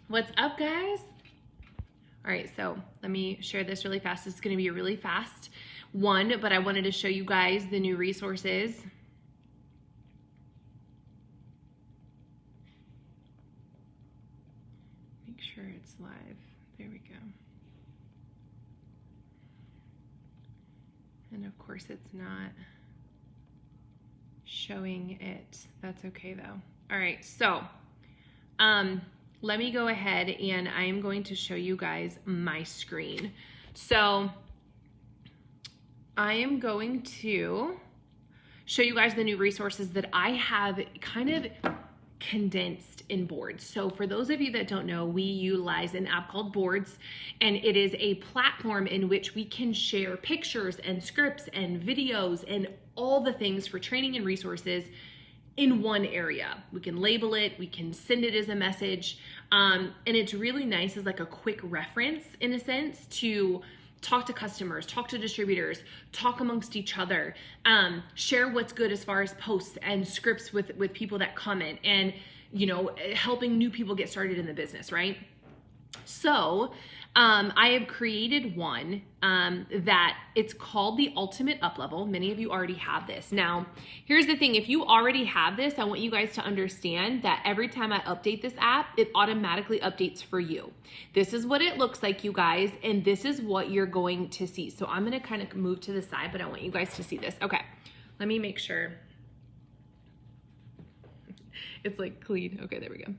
What's up, guys? All right, so let me share this really fast. This is going to be a really fast one, but I wanted to show you guys the new resources. Make sure it's live. There we go. And of course it's not showing it. That's okay though. All right, so let me go ahead and I am going to show you guys my screen. So I am going to show you guys the new resources that I have kind of condensed in Boards. So for those of you that don't know, we utilize an app called Boards, and it is a platform in which we can share pictures and scripts and videos and all the things for training and resources in one area. We can label it, we can send it as a message, and it's really nice as like a quick reference in a sense to talk to customers, talk to distributors, talk amongst each other, share what's good as far as posts and scripts with people that comment, and helping new people get started in the business, right? So I have created one that it's called the Ultimate Uplevel. Many of you already have this. Now, here's the thing. If you already have this, I want you guys to understand that every time I update this app, it automatically updates for you. This is what it looks like, you guys, and this is what you're going to see. So I'm going to kind of move to the side, but I want you guys to see this. Okay, let me make sure it's like clean. Okay, there we go.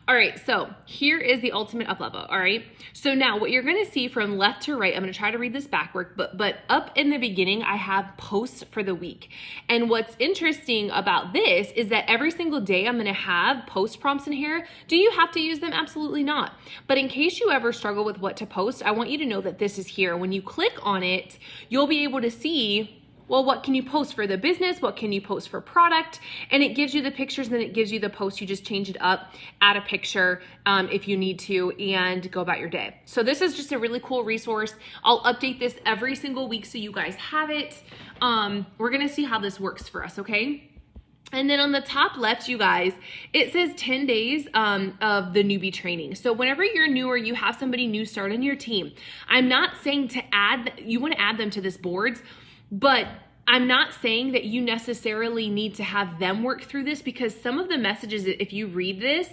All right, so here is the Ultimate Uplevel. All right, so now what you're going to see from left to right, I'm going to try to read this backward, but up in the beginning, I have posts for the week. And what's interesting about this is that every single day I'm going to have post prompts in here. Do you have to use them? Absolutely not. But in case you ever struggle with what to post, I want you to know that this is here. When you click on it, you'll be able to see, well, what can you post for the business? What can you post for product? And it gives you the pictures, and then it gives you the post. You just change it up, add a picture if you need to, and go about your day. So this is just a really cool resource. I'll update this every single week so you guys have it. We're gonna see how this works for us, okay? And then on the top left, you guys, it says 10 days of the newbie training. So whenever you're new or you have somebody new start on your team, I'm not saying to you wanna add them to this Boards, but I'm not saying that you necessarily need to have them work through this, because some of the messages, if you read this,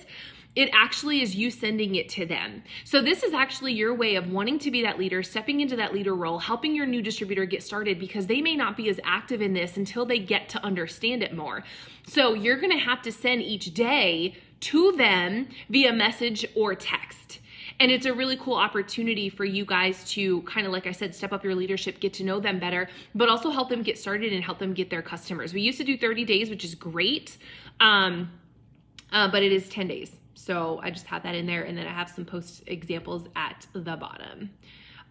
it actually is you sending it to them. So this is actually your way of wanting to be that leader, stepping into that leader role, helping your new distributor get started, because they may not be as active in this until they get to understand it more. So you're gonna have to send each day to them via message or text. And it's a really cool opportunity for you guys to kind of, like I said, step up your leadership, get to know them better, but also help them get started and help them get their customers. We used to do 30 days, which is great, but it is 10 days. So I just have that in there, and then I have some post examples at the bottom.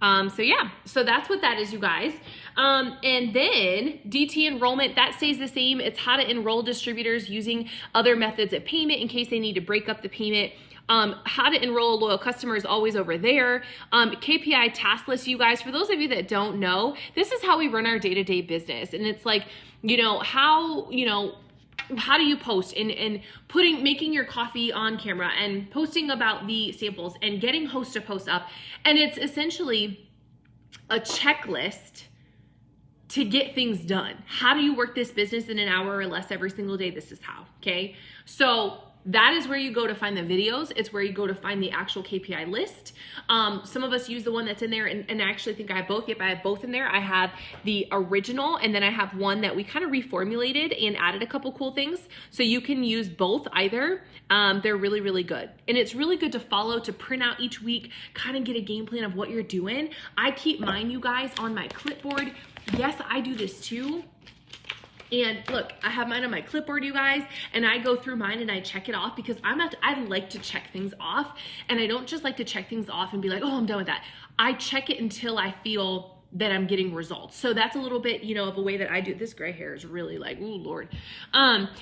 So yeah, so that's what that is, you guys. And then DT enrollment, that stays the same. It's how to enroll distributors using other methods of payment in case they need to break up the payment. How to enroll a loyal customer is always over there. KPI task list, you guys, for those of you that don't know, this is how we run our day-to-day business. And it's like, how do you post and making your coffee on camera and posting about the samples and getting host to post up. And it's essentially a checklist to get things done. How do you work this business in an hour or less every single day? This is how, okay? So that is where you go to find the videos. It's where you go to find the actual KPI list. Some of us use the one that's in there, and I actually think I have both. Yep, I have both in there. I have the original, and then I have one that we kind of reformulated and added a couple cool things. So you can use both either. They're really, really good. And it's really good to follow, to print out each week, kind of get a game plan of what you're doing. I keep mine, you guys, on my clipboard. Yes, I do this too. And look, I have mine on my clipboard, you guys, and I go through mine and I check it off, because I like to check things off, and I don't just like to check things off and be like, oh, I'm done with that. I check it until I feel that I'm getting results. So that's a little bit, of a way that I do. This gray hair is really like, ooh, Lord.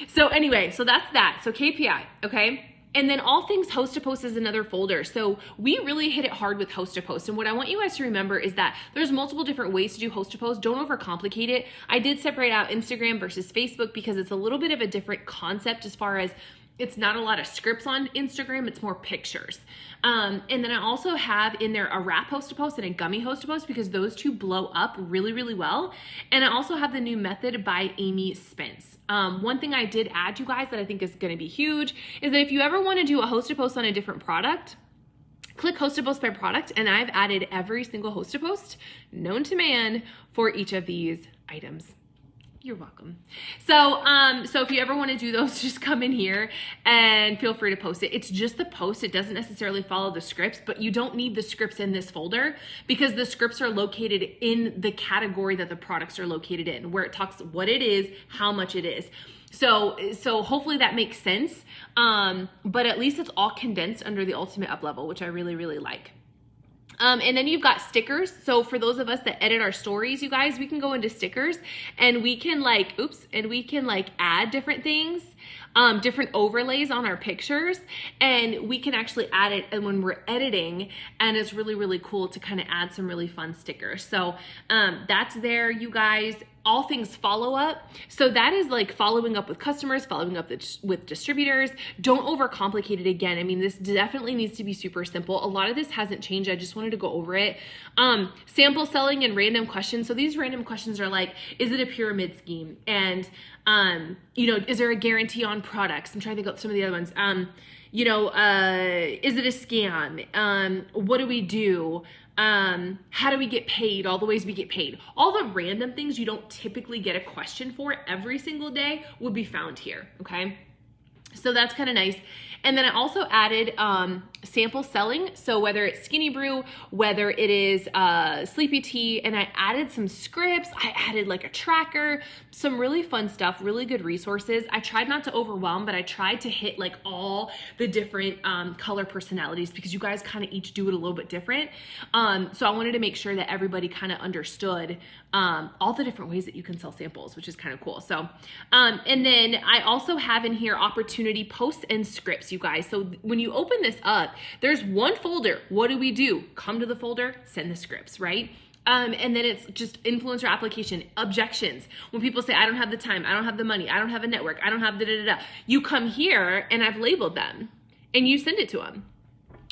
So anyway, so that's that. So KPI, okay? And then all things host to post is another folder. So we really hit it hard with host to post. And what I want you guys to remember is that there's multiple different ways to do host to post. Don't overcomplicate it. I did separate out Instagram versus Facebook because it's a little bit of a different concept as far as It's not a lot of scripts on Instagram, it's more pictures. And then I also have in there a wrap host to post and a gummy host to post because those two blow up really, really well. And I also have the new method by Amy Spence. One thing I did add, you guys, that I think is gonna be huge is that if you ever wanna do a host to post on a different product, click host to post by product, and I've added every single host to post known to man for each of these items. You're welcome. So if you ever want to do those, just come in here and feel free to post it. It's just the post. It doesn't necessarily follow the scripts, but you don't need the scripts in this folder because the scripts are located in the category that the products are located in, where it talks what it is, how much it is. So hopefully that makes sense. But at least it's all condensed under the Ultimate Uplevel, which I really, really like. And then you've got stickers. So for those of us that edit our stories, you guys, we can go into stickers and we can add different things, different overlays on our pictures, and we can actually add it and when we're editing, and it's really, really cool to kind of add some really fun stickers. So that's there, you guys. All things follow up. So that is like following up with customers, following up with distributors. Don't overcomplicate it again. I mean, this definitely needs to be super simple. A lot of this hasn't changed. I just wanted to go over it. Sample selling and random questions. So these random questions are like, is it a pyramid scheme? And, is there a guarantee on products? I'm trying to think of some of the other ones. Is it a scam? What do we do? How do we get paid? All the ways we get paid. All the random things you don't typically get a question for every single day would be found here, okay? So that's kind of nice. And then I also added sample selling. So whether it's Skinny Brew, whether it is Sleepy Tea, and I added some scripts, I added like a tracker, some really fun stuff, really good resources. I tried not to overwhelm, but I tried to hit like all the different color personalities because you guys kind of each do it a little bit different. So I wanted to make sure that everybody kind of understood all the different ways that you can sell samples, which is kind of cool. So, and then I also have in here opportunity posts and scripts, you guys. So when you open this up, there's one folder. What do? Come to the folder, send the scripts, right? And then it's just influencer application, objections. When people say, I don't have the time, I don't have the money, I don't have a network, I don't have da-da-da-da. You come here and I've labeled them and you send it to them.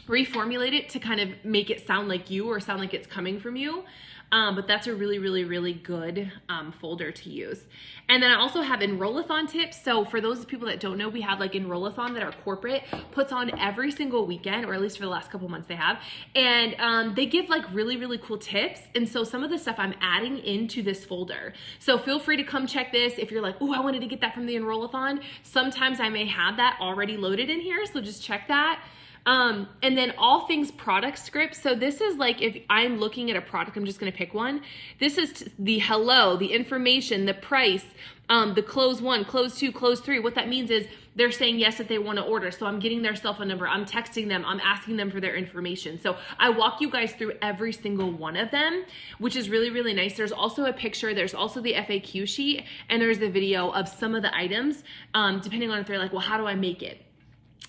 Reformulate it to kind of make it sound like you or sound like it's coming from you. But that's a really, really, really good folder to use. And then I also have Enrollathon tips. So for those people that don't know, we have like Enrollathon that our corporate puts on every single weekend, or at least for the last couple months they have. And they give like really, really cool tips. And so some of the stuff I'm adding into this folder. So feel free to come check this. If you're like, oh, I wanted to get that from the Enrollathon. Sometimes I may have that already loaded in here. So just check that. And then all things product scripts. So this is like, if I'm looking at a product, I'm just going to pick one. This is the hello, the information, the price, the close 1, close 2, close 3. What that means is they're saying yes that they want to order. So I'm getting their cell phone number. I'm texting them. I'm asking them for their information. So I walk you guys through every single one of them, which is really, really nice. There's also a picture. There's also the FAQ sheet, and there's the video of some of the items, depending on if they're like, well, how do I make it?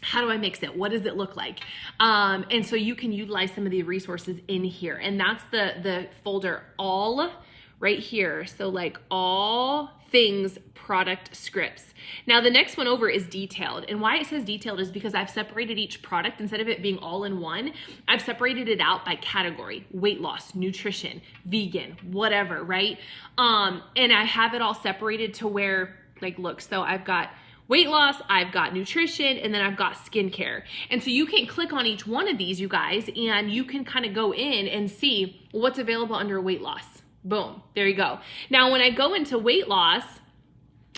How do I mix it? What does it look like? And so you can utilize some of the resources in here. And that's the folder all right here. So like all things product scripts. Now the next one over is detailed. And why it says detailed is because I've separated each product. Instead of it being all in one, I've separated it out by category: weight loss, nutrition, vegan, whatever, right? And I have it all separated to where, like, look, so I've got weight loss, I've got nutrition, and then I've got skincare. And so you can click on each one of these, you guys, and you can kind of go in and see what's available under weight loss. Boom, there you go. Now, when I go into weight loss,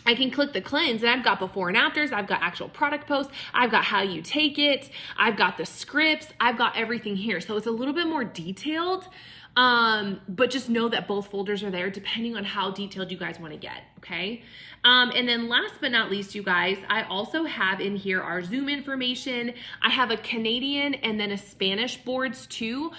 I can click the cleanse and I've got before and afters, I've got actual product posts, I've got how you take it, I've got the scripts, I've got everything here. So it's a little bit more detailed, but just know that both folders are there depending on how detailed you guys want to get, okay? And then last but not least, you guys, I also have in here our Zoom information. I have a Canadian and then a Spanish boards too.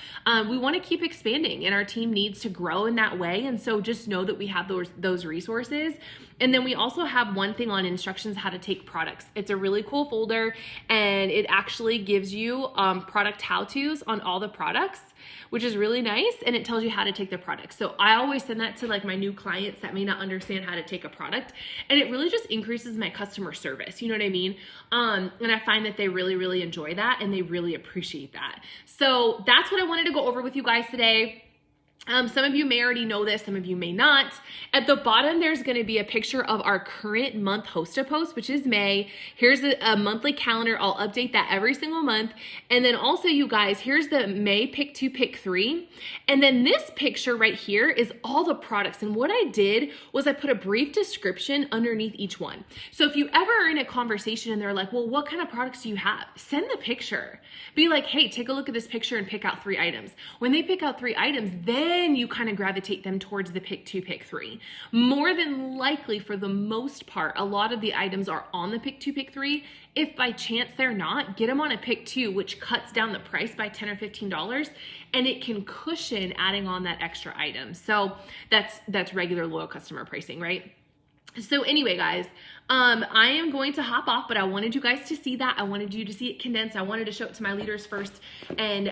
We want to keep expanding and our team needs to grow in that way. And so just know that we have those resources. And then we also have one thing on instructions how to take products. It's a really cool folder, and it actually gives you product how-tos on all the products, which is really nice, and it tells you how to take the product. So I always send that to like my new clients that may not understand how to take a product, and it really just increases my customer service, you know what I mean? And I find that they really, really enjoy that, and they really appreciate that. So that's what I wanted to go over with you guys today. Some of you may already know this, some of you may not. At the bottom, there's gonna be a picture of our current month Hosta post, which is May. Here's a monthly calendar. I'll update that every single month. And then also, you guys, here's the May pick 2, pick 3. And then this picture right here is all the products. And what I did was I put a brief description underneath each one. So if you ever are in a conversation and they're like, well, what kind of products do you have? Send the picture. Be like, hey, take a look at this picture and pick out 3 items. When they pick out 3 items, then you kind of gravitate them towards the pick 2, pick 3. More than likely, for the most part, a lot of the items are on the pick 2, pick 3. If by chance they're not, get them on a pick 2, which cuts down the price by $10 or $15, and it can cushion adding on that extra item. So that's regular loyal customer pricing, right? So anyway, guys, I am going to hop off, but I wanted you guys to see that. I wanted you to see it condensed. I wanted to show it to my leaders first and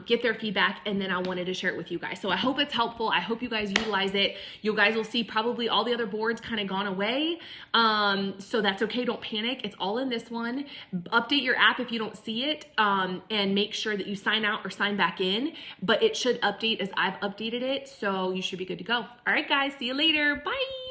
get their feedback, and then I wanted to share it with you guys. So I hope it's helpful. I hope you guys utilize it. You guys will see probably all the other boards kind of gone away. So that's okay. Don't panic. It's all in this one. Update your app if you don't see it, and make sure that you sign out or sign back in, but it should update as I've updated it. So you should be good to go. All right, guys, see you later. Bye.